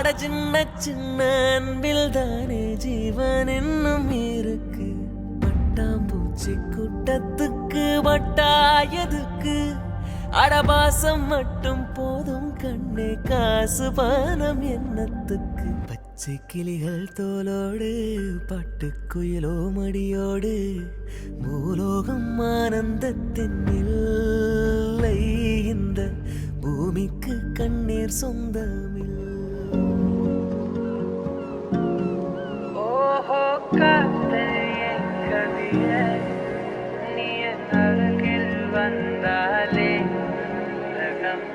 அட சின்ன சின்ன அன்பில் தானே ஜீவன் என்னும் இருக்கு. பட்டாம்பூச்சி கூட்டத்துக்கு வட்டாயதுக்கு அடபாசம் மட்டும் போதும் கண்ணே, காசு பணம் என்னத்துக்கு. பச்சை கிளிகள் தோலோடு பட்டுக்குயிலோ மடியோடு பூலோகம் ஆனந்தத்தின் இல்லை. இந்த பூமிக்கு கண்ணீர் சொந்தமில்லை. ஓஹோ காதலியே கவியே, நீ என் அருகில் வந்தாலே உலகம்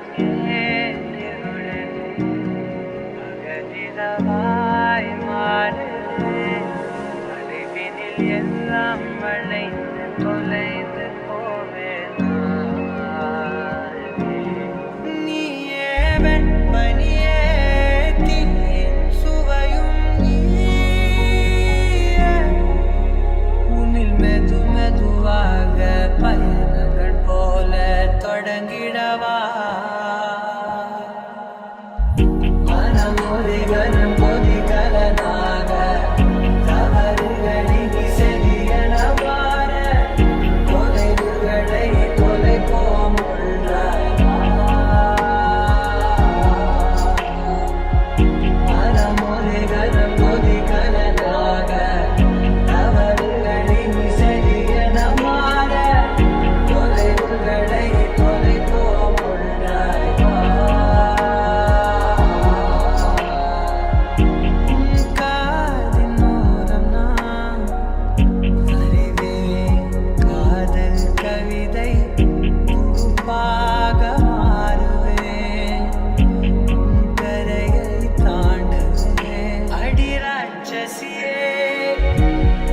ஏன் இருளது பகலிரவாய் மாறுது. அழிவினில் எல்லாம் வளைந்து தொலைந்து போவேன். நீயே வெண்பனியே, தீயின் சுவையும் நீயே. உன்னில் மெது மெதுவாக பயணங்கள் போல தொடங்கிடவா. மனம் ஒரு கனம் கொதிகலனாக தவறுகளின் செடியன பார. தொலைவுகளை தொலைப்போம் உள்ளாவா. மனம் ஒரு கனம் கொதிகலனாக தவறுகளின் செடியன மாற. தொலைவுகளை தொலைப்போம் உள்ளாவா. காதின் மூலம் நான் அறிவேன் காதல் கவிதை உருவாக மாறுவேன். கரையை தாண்டுவேன் அடி ராட்சசியே,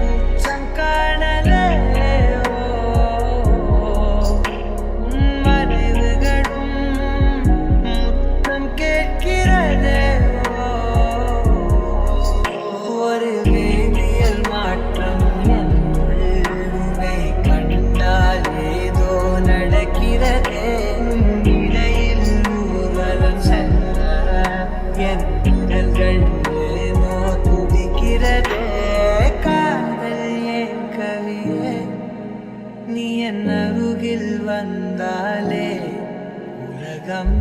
உச்சம் காணலே. உன் மறைவுகளும் முத்தம் கேட்கிறதே. ஒரு வேதியியல் மாற்றம் என் உள்ளுமை கண்டால் ஏதோ நடக்கிறதே. இடையில் ஊர்வலம் செல்ல என் விரல்கள் ஏனோ துடிக்கிறதே. காதல் ஏன் கவியே, நீ என் அருகில் வந்தாலே உலகம்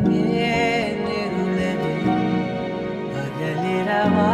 ஏன் இருளது பகலிரவா.